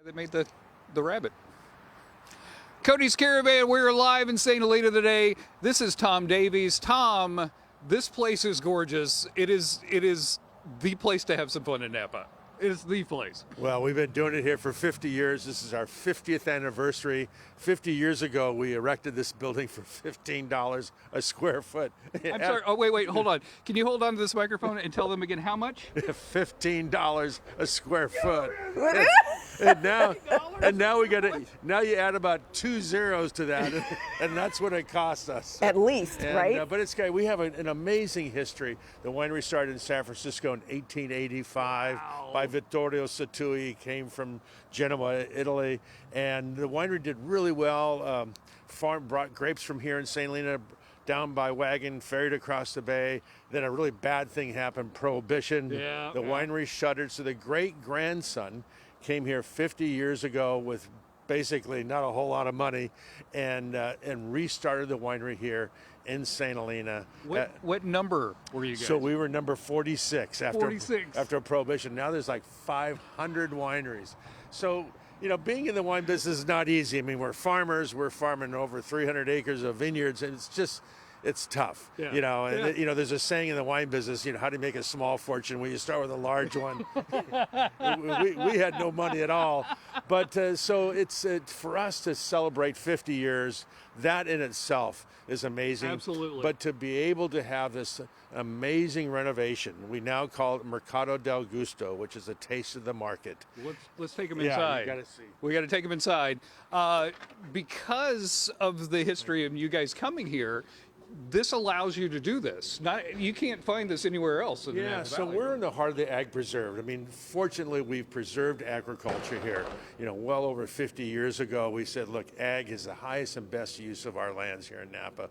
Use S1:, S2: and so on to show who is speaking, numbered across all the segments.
S1: That made the rabbit. Cody's Caravan, we're live in St. Helena today. This is Tom Davies. Tom, this place is gorgeous. It is the place to have some fun in Napa. It is the place.
S2: Well, we've been doing it here for 50 years. This is our 50th anniversary. 50 years ago, we erected this building for $15 a square foot.
S1: I'm sorry. Oh, wait, hold on. Can you hold on to this microphone and tell them again how much?
S2: $15 a square foot. and now we got it. Now you add about 2 zeros to that, and that's what it cost us.
S3: At least, right?
S2: But it's great. We have an amazing history. The winery started in San Francisco in 1885 by Vittorio Sattui. Came from Genoa, Italy, and the winery did really well. Farm brought grapes from here in St. Helena down by wagon, ferried across the bay. Then a really bad thing happened, Prohibition. The winery shuttered. So the great-grandson came here 50 years ago with basically not a whole lot of money and restarted the winery here in St. Helena.
S1: What number were you guys?
S2: So we were number 46 after Prohibition. Now there's like 500 wineries. So, you know, being in the wine business is not easy. I mean, we're farmers. We're farming over 300 acres of vineyards, and it's tough, you know. And you know, there's a saying in the wine business, you know, how do you make a small fortune? Well, you start with a large one. we had no money at all, but so it's for us to celebrate 50 years. That in itself is amazing.
S1: Absolutely.
S2: But to be able to have this amazing renovation, we now call it Mercado del Gusto, which is a taste of the market.
S1: Let's take them inside.
S2: You gotta see.
S1: We got to take them inside because of the history of you guys coming here. This allows you to do this. You can't find this anywhere else in the Napa
S2: so
S1: Valley.
S2: we're in the heart of the ag preserve. I mean, fortunately, we've preserved agriculture here. You know, well over 50 years ago, we said, look, ag is the highest and best use of our lands here in Napa.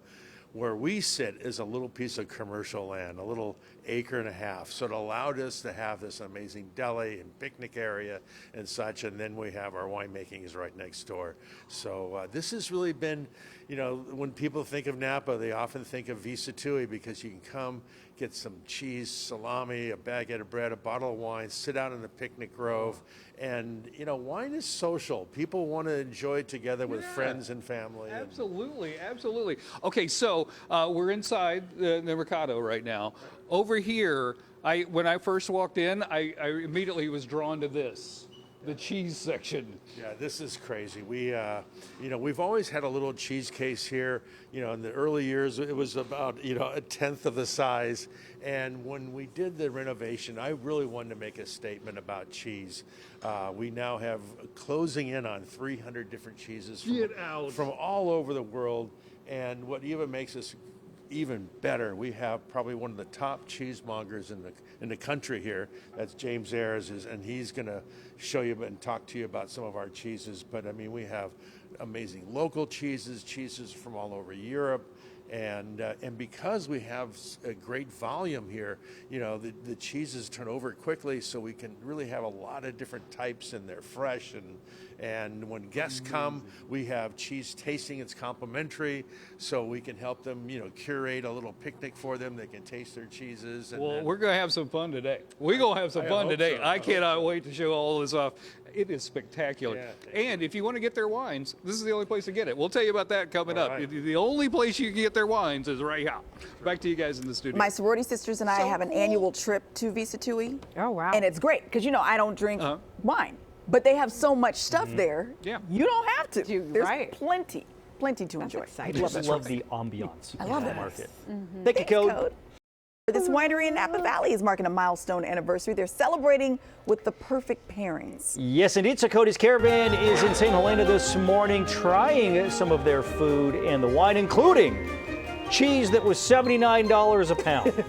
S2: Where we sit is a little piece of commercial land, a little acre and a half. So it allowed us to have this amazing deli and picnic area and such. And then we have our winemaking is right next door. So this has really been, you know, when people think of Napa, they often think of Sattui because you can come, get some cheese, salami, a baguette of bread, a bottle of wine, sit out in the picnic grove. And, you know, wine is social. People want to enjoy it together with friends and family.
S1: Absolutely, absolutely. Okay, so we're inside the Mercado right now. Over here, when I first walked in, I immediately was drawn to this. The cheese section.
S2: Yeah, this is crazy. We, you know, we've always had a little cheese case here. You know, in the early years, it was about, you know, 1/10 of the size. And when we did the renovation, I really wanted to make a statement about cheese. We now have closing in on 300 different cheeses from all over the world. And what even makes us even better, we have probably one of the top cheesemongers in the country here. That's James Ayers, and he's going to show you and talk to you about some of our cheeses. But I mean, we have amazing local cheeses from all over Europe. And because we have a great volume here, you know, the cheeses turn over quickly, so we can really have a lot of different types, and they're fresh. And when guests come, we have cheese tasting. It's complimentary, so we can help them, you know, curate a little picnic for them. They can taste their cheeses. And
S1: well, we're going to have some fun today. We're going to have some fun today.
S2: So.
S1: I cannot wait to show all this off. It is spectacular.
S2: Yeah,
S1: and if you want to get their wines, this is the only place to get it. We'll tell you about that coming up.
S2: Right.
S1: The only place you can get their wines is right here. Back to you guys in the studio.
S3: My sorority sisters and I have an annual trip to Sattui.
S4: Oh, wow.
S3: And it's great because, you know, I don't drink wine, but they have so much stuff there.
S1: Yeah.
S3: You don't have to. There's plenty to enjoy.
S4: Exciting.
S5: I just love the ambiance.
S3: I love
S5: in
S3: it.
S5: the market.
S3: Thank
S5: you, Cody.
S3: This winery in Napa Valley is marking a milestone anniversary. They're celebrating with the perfect pairings.
S5: Yes, indeed. So Cody's Caravan is in St. Helena this morning trying some of their food and the wine, including cheese that was $79 a pound.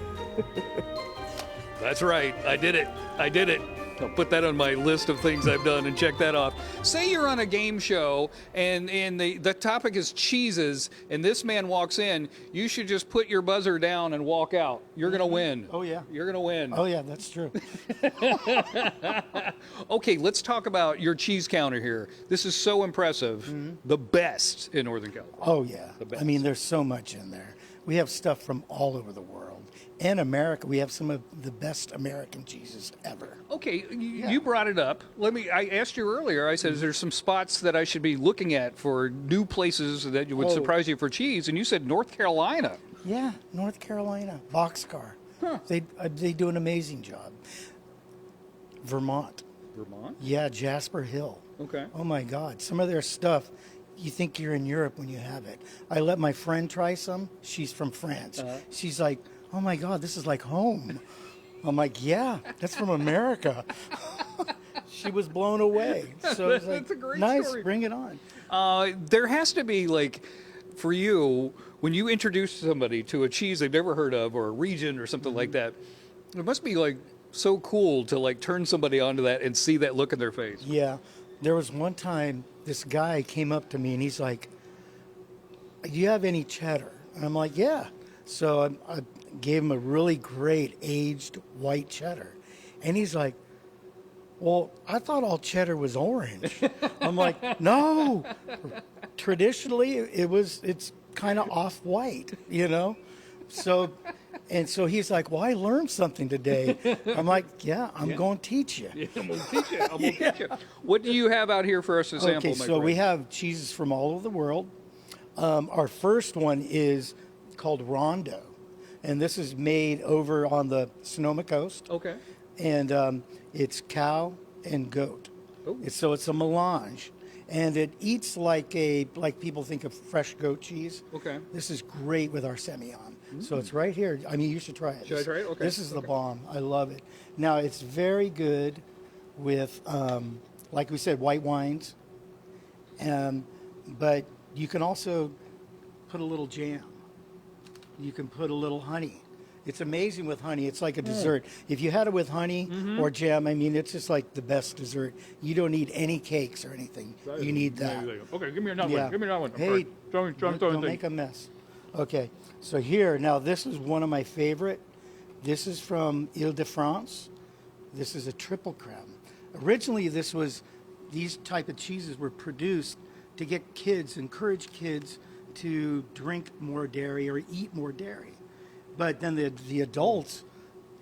S1: That's right. I did it. I'll put that on my list of things I've done and check that off. Say you're on a game show and the topic is cheeses and this man walks in, you should just put your buzzer down and walk out. You're going to win.
S6: Oh, yeah.
S1: You're going to win.
S6: Oh, yeah, that's true.
S1: Okay, let's talk about your cheese counter here. This is so impressive. The best in Northern California.
S6: Oh, yeah.
S1: The best.
S6: I mean, there's so much in there. We have stuff from all over the world.
S4: and America. We have some of the best American cheeses ever.
S1: Okay, you brought it up. I asked you earlier, I said, is there some spots that I should be looking at for new places that would surprise you for cheese? And you said North Carolina.
S4: Yeah, North Carolina, Boxcar. Huh. They do an amazing job. Vermont.
S1: Vermont?
S4: Yeah, Jasper Hill.
S1: Okay.
S4: Oh my God, some of their stuff, you think you're in Europe when you have it. I let my friend try some. She's from France. She's like, oh my God, this is like home. I'm like, yeah, that's from America. She was blown away. So it's like,
S1: That's a great
S4: nice,
S1: story.
S4: bring it on.
S1: There has to be, like, for you, when you introduce somebody to a cheese they've never heard of or a region or something like that, it must be, like, so cool to, like, turn somebody onto that and see that look in their face.
S4: Yeah. There was one time this guy came up to me and he's like, do you have any cheddar? And I'm like, yeah. So I gave him a really great aged white cheddar. And he's like, well, I thought all cheddar was orange. I'm like, no. Traditionally, it's kind of off-white, you know? So he's like, well, I learned something today. I'm like, yeah, I'm going to teach you.
S1: Yeah, I'm going to teach you. I'm going to teach you. What do you have out here for us to sample,
S4: Okay, so we have cheeses from all over the world. Our first one is called Rondo, and this is made over on the Sonoma coast.
S1: Okay.
S4: And it's cow and goat.
S1: Oh.
S4: So it's a melange, and it eats like people think of fresh goat cheese.
S1: Okay.
S4: This is great with our Semillon. So it's right here. I mean, you should try it.
S1: Should I try it? Okay.
S4: This is the bomb. I love it. Now, it's very good with, like we said, white wines. But you can also put a little jam. You can put a little honey. It's amazing with honey. It's like a dessert. If you had it with honey or jam, I mean, it's just like the best dessert. You don't need any cakes or anything. You need that.
S1: Okay, give me another
S4: Yeah.
S1: one. Give me another one.
S4: Hey,
S1: Don't
S4: don't make a mess. Okay, so here, now this is one of my favorite. This is from Ile-de-France. This is a triple creme. Originally, these type of cheeses were produced to get kids, encourage kids to drink more dairy or eat more dairy. But then the adults,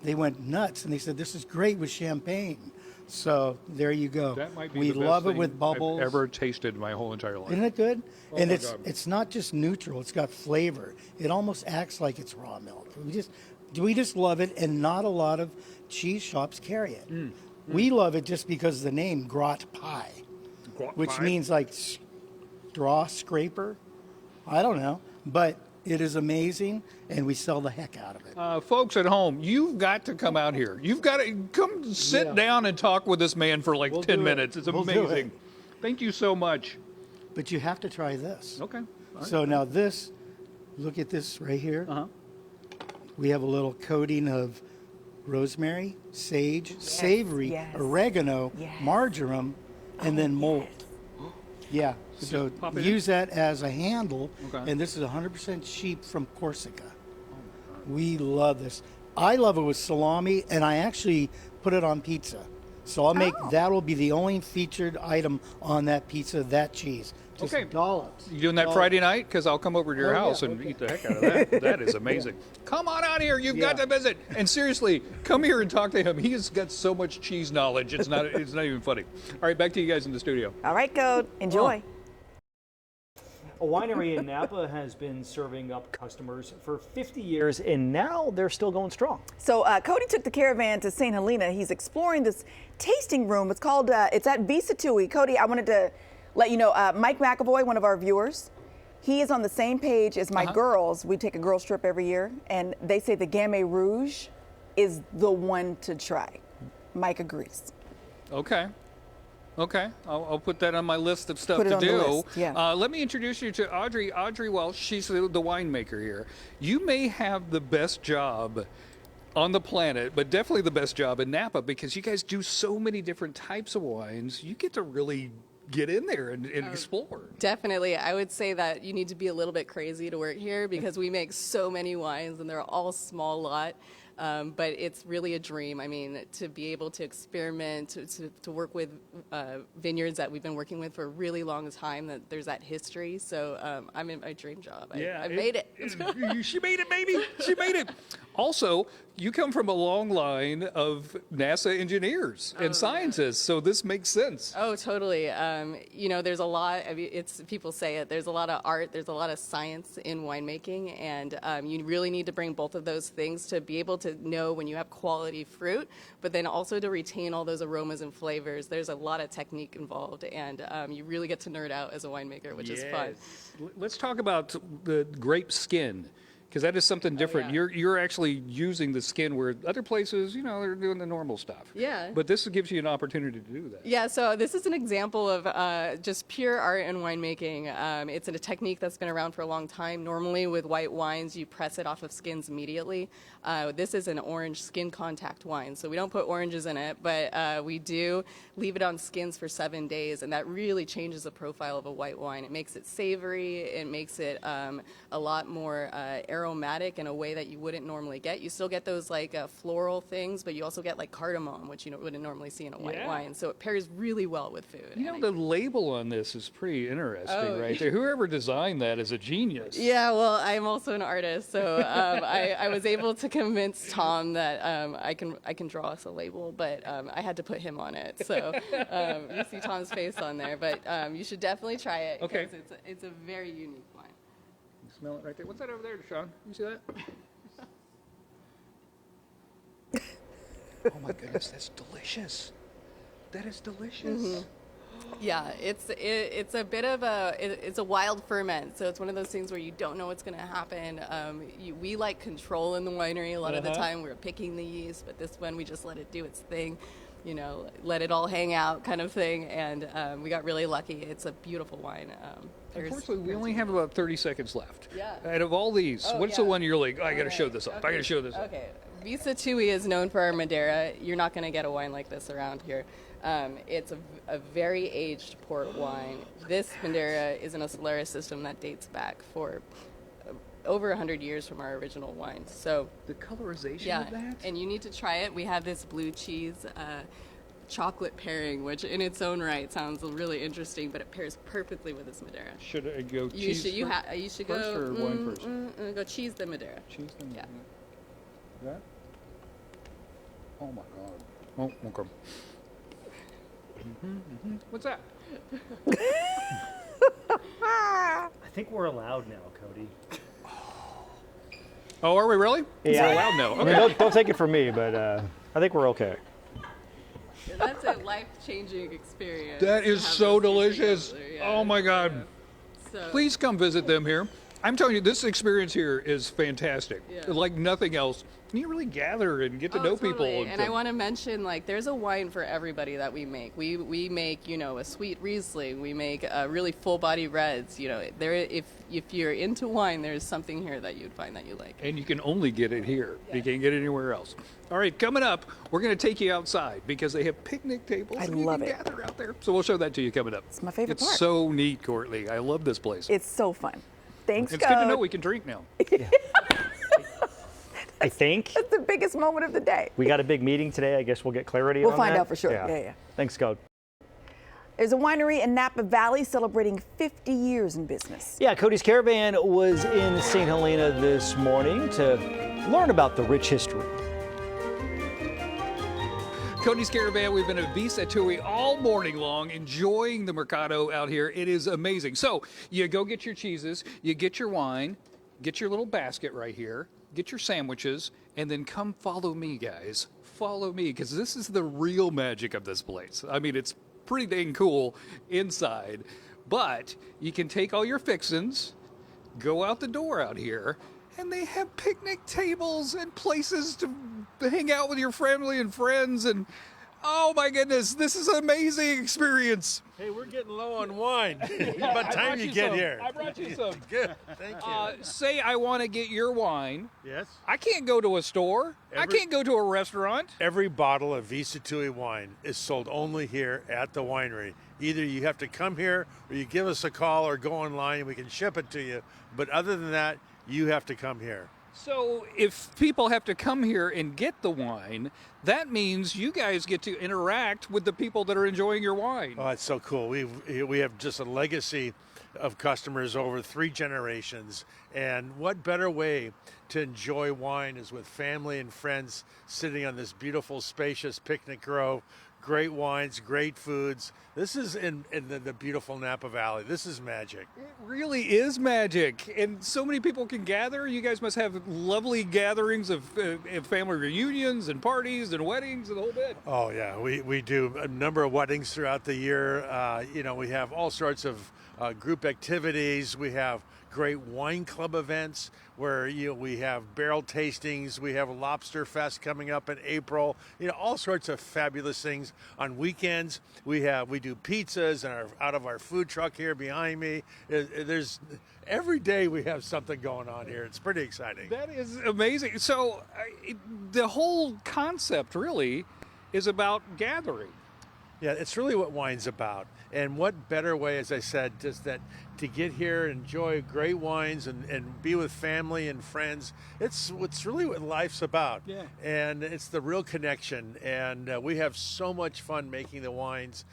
S4: they went nuts and they said, this is great with champagne. So there you go.
S1: That might be
S4: we
S1: the best
S4: love it
S1: thing
S4: with bubbles.
S1: I've ever tasted my whole entire life.
S4: Isn't it good?
S1: Oh
S4: And
S1: my God.
S4: it's not just neutral, it's got flavor. It almost acts like it's raw milk. We just love it, and not a lot of cheese shops carry it. We love it just because of the name Grot Pie, which means like straw scraper. I don't know, but it is amazing, and we sell the heck out of it.
S1: Folks at home, you've got to come out here. You've got to come sit down and talk with this man for like
S4: We'll
S1: 10
S4: do it.
S1: minutes. It's
S4: We'll do
S1: amazing.
S4: it.
S1: Thank you so much.
S4: But you have to try this.
S1: Okay. All right.
S4: So now this, look at this right here. We have a little coating of rosemary, sage, savory,
S3: yes.
S4: oregano,
S3: Yes.
S4: marjoram, and then mold. Yeah, so
S1: pop it in?
S4: use that as a handle,
S1: Okay.
S4: and this is 100% sheep from Corsica. We love this. I love it with salami, and I actually put it on pizza. So I'll make, that will be the only featured item on that pizza, that cheese. Just
S1: Okay.
S4: dollops.
S1: You doing that
S4: Dollops.
S1: Friday night? Because I'll come over to your
S4: Oh, yeah,
S1: house and
S4: okay.
S1: eat the heck out of that. That is amazing. Come on out here. You've got
S4: Yeah.
S1: to visit. And seriously, come here and talk to him. He has got so much cheese knowledge. It's not even funny. All right, back to you guys in the studio.
S3: All right, Code, enjoy.
S5: A winery in Napa has been serving up customers for 50 years, and now they're still going strong.
S3: So Cody took the Caravan to St. Helena. He's exploring this tasting room. It's called, it's at Sattui. Cody, I wanted to let you know, Mike McAvoy, one of our viewers, he is on the same page as my girls. We take a girls trip every year, and they say the Gamay Rouge is the one to try. Mike agrees.
S1: Okay. Okay, I'll put that on my list of stuff
S3: Put it
S1: to
S3: on the
S1: do.
S3: list, yeah.
S1: Let me introduce you to Audrey. Audrey Welsh, she's the winemaker here. You may have the best job on the planet, but definitely the best job in Napa because you guys do so many different types of wines. You get to really get in there and explore.
S6: Definitely. I would say that you need to be a little bit crazy to work here because we make so many wines and they're all small lot. But it's really a dream. I mean, to be able to experiment, to work with vineyards that we've been working with for a really long time, that there's that history. So I'm in my dream job. I made it.
S1: She made it, baby. She made it. Also, you come from a long line of NASA engineers and scientists, so this makes sense.
S6: Oh, totally. There's a lot. I mean, people say it. There's a lot of art. There's a lot of science in winemaking, and you really need to bring both of those things to be able to know when you have quality fruit, but then also to retain all those aromas and flavors. There's a lot of technique involved, and you really get to nerd out as a winemaker, which is fun.
S1: Let's talk about the grape skin, because that is something different.
S6: yeah.
S1: You're actually using the skin where other places, they're doing the normal stuff.
S6: Yeah.
S1: But this gives you an opportunity to do that.
S6: Yeah, so this is an example of just pure art in winemaking. It's a technique that's been around for a long time. Normally with white wines, you press it off of skins immediately. This is an orange skin contact wine, so we don't put oranges in it, but we do leave it on skins for 7 days, and that really changes the profile of a white wine. It makes it savory, it makes it a lot more aromatic in a way that you wouldn't normally get. You still get those like floral things, but you also get like cardamom, which you wouldn't normally see in a white wine. So it pairs really well with food.
S1: The label on this is pretty interesting, right there. Whoever designed that is a genius.
S6: Yeah, well, I'm also an artist, so I was able to convince Tom that I can draw us a label, but I had to put him on it. So you see Tom's face on there, but you should definitely try it.
S1: Okay.
S6: Because it's a very unique wine.
S1: You smell it right there. What's that over there, Sean? You see that? Oh my goodness, that's delicious. That is delicious.
S6: Mm-hmm. Yeah, it's a bit of it's a wild ferment, so it's one of those things where you don't know what's going to happen. We like control in the winery a lot of the time. We're picking the yeast, but this one we just let it do its thing, let it all hang out kind of thing, and we got really lucky. It's a beautiful wine.
S1: Unfortunately, we only have about 30 seconds left.
S6: Yeah.
S1: Out of all these, what's the one you're like, I got to show this off. I got to show this off.
S6: Okay. Sattui is known for our Madeira. You're not going to get a wine like this around here. It's a very aged port wine. This Madeira is in a Solaris system that dates back for over 100 years from our original wine. So
S1: the colorization of that?
S6: And you need to try it. We have this blue cheese chocolate pairing, which in its own right sounds really interesting, but it pairs perfectly with this Madeira.
S1: Should I go
S6: You
S1: cheese
S6: should
S1: first
S6: go
S1: or wine first?
S6: Go cheese the Madeira.
S1: Cheese the Madeira.
S6: Yeah.
S1: That? Oh my God. Oh, okay. What's that?
S5: I think we're allowed now, Cody.
S1: Oh, are we really?
S5: Yeah.
S1: We're allowed now.
S5: I mean,
S1: Okay.
S5: don't take it from me, but I think we're okay.
S6: That's a life-changing experience.
S1: That
S6: to
S1: is
S6: have
S1: so
S6: this
S1: delicious.
S6: together, yeah.
S1: Oh my God.
S6: So,
S1: Please come visit them here. I'm telling you, this experience here is fantastic.
S6: Yeah.
S1: Like nothing else. You really gather and get to know people.
S6: totally. And I want to mention, there's a wine for everybody that we make. We make, a sweet Riesling. We make really full-body reds. If you're into wine, there's something here that you'd find that you like.
S1: And you can only get it here. You can't get it anywhere else. All right, coming up, we're going to take you outside because they have picnic tables.
S3: I
S1: and
S3: love
S1: you
S3: it.
S1: can gather out there. So we'll show that to you coming up.
S3: It's my favorite
S1: It's
S3: part.
S1: so neat, Courtney. I love this place.
S3: It's so fun. Thanks,
S1: It's good to know
S3: Code.
S1: we can drink now.
S5: I think
S3: That's the biggest moment of the day.
S5: we got a big meeting today. I guess we'll get clarity
S3: We'll
S5: on
S3: find
S5: that.
S3: out for sure. Yeah.
S5: Thanks, Code.
S3: There's a winery in Napa Valley celebrating 50 years in business.
S5: Yeah, Cody's Caravan was in St. Helena this morning to learn about the rich history.
S1: Cody's Caravan, we've been at Sattui all morning long, enjoying the Mercado out here. It is amazing. So you go get your cheeses, you get your wine, get your little basket right here, get your sandwiches, and then come follow me, guys. Follow me, because this is the real magic of this place. I mean, it's pretty dang cool inside, but you can take all your fixins, go out the door out here, and they have picnic tables and places to hang out with your family and friends. And oh my goodness, this is an amazing experience.
S2: Hey, we're getting low on wine. By the time you get here.
S1: I brought you some.
S2: Good, thank you.
S1: Say I want to get your wine.
S2: Yes?
S1: I can't go to a store. I can't go to a restaurant.
S2: Every bottle of Sattui wine is sold only here at the winery. Either you have to come here or you give us a call or go online and we can ship it to you. But other than that, you have to come here.
S1: So if people have to come here and get the wine, that means you guys get to interact with the people that are enjoying your wine.
S2: Oh, it's so cool. We have just a legacy of customers over 3 generations. And what better way to enjoy wine is with family and friends sitting on this beautiful, spacious picnic grove. Great wines, great foods. This is in the beautiful Napa Valley. This is magic.
S1: It really is magic. And so many people can gather. You guys must have lovely gatherings of family reunions and parties and weddings and the whole bit.
S2: Oh, yeah. We do a number of weddings throughout the year. We have all sorts of group activities. We have great wine club events where we have barrel tastings. We have a lobster fest coming up in April. All sorts of fabulous things. On weekends, we do pizzas and out of our food truck here behind me. There's every day we have something going on here. It's pretty exciting.
S1: That is amazing. So the whole concept really is about gathering.
S2: Yeah, it's really what wine's about. And what better way, as I said, just that to get here, enjoy great wines and be with family and friends. It's really what life's about.
S1: Yeah.
S2: And it's the real connection. And we have so much fun making the wines.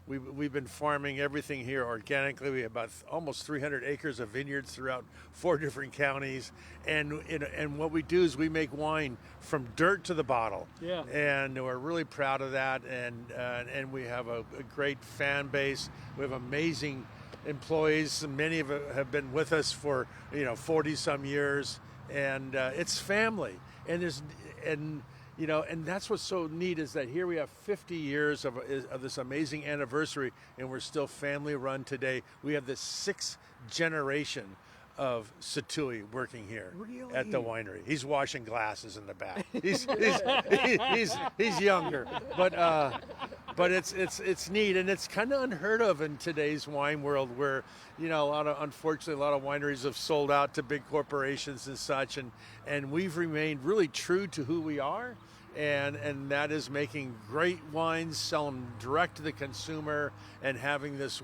S2: We've been farming everything here organically. We have about almost 300 acres of vineyards throughout 4 different counties. And what we do is we make wine from dirt to the bottle.
S1: Yeah.
S2: And we're really proud of that. And we have a great fan base. We have amazing employees. Many of them have been with us for 40 some years. And it's family. And that's what's so neat is that here we have 50 years of this amazing anniversary, and we're still family run today. We have the 6th generation of Sattui working here at the winery. He's washing glasses in the back. He's younger, but it's neat, and it's kind of unheard of in today's wine world, where unfortunately a lot of wineries have sold out to big corporations and such, and we've remained really true to who we are. And that is making great wines, sell them direct to the consumer, and having this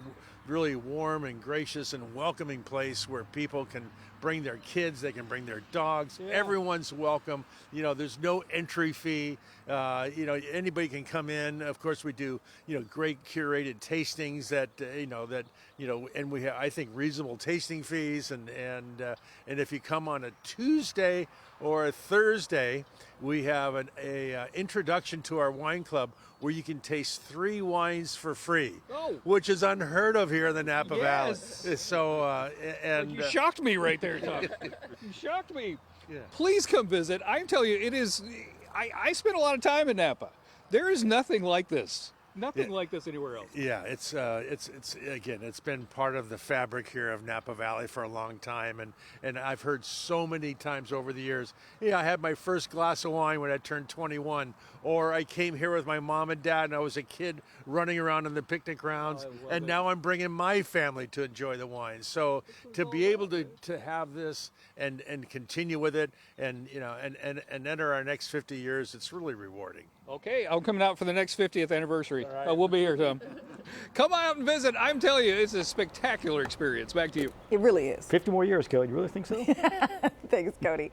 S2: really warm and gracious and welcoming place where people can bring their kids, they can bring their dogs. Yeah. Everyone's welcome. There's no entry fee. Anybody can come in. Of course, we do great curated tastings and we have, I think, reasonable tasting fees. And if you come on a Tuesday or a Thursday, we have an introduction to our wine club where you can taste 3 wines for free, which is unheard of here in the Napa Valley. So,
S1: you shocked me right there, Tom. You shocked me.
S2: Yeah.
S1: Please come visit. I tell you, it is. I spent a lot of time in Napa. There is nothing like this. Nothing like this anywhere else.
S2: Yeah, it's again, it's been part of the fabric here of Napa Valley for a long time, and I've heard so many times over the years, I had my first glass of wine when I turned 21, or I came here with my mom and dad and I was a kid running around in the picnic grounds, and now I'm bringing my family to enjoy the wine. So to be able to have this and continue with it and enter our next 50 years, it's really rewarding.
S1: Okay, I'm coming out for the next 50th anniversary. Right. We'll be here, Tom. Come out and visit. I'm telling you, it's a spectacular experience. Back to you.
S3: It really is.
S5: 50 more years, Cody. You really think so?
S3: Thanks, Cody.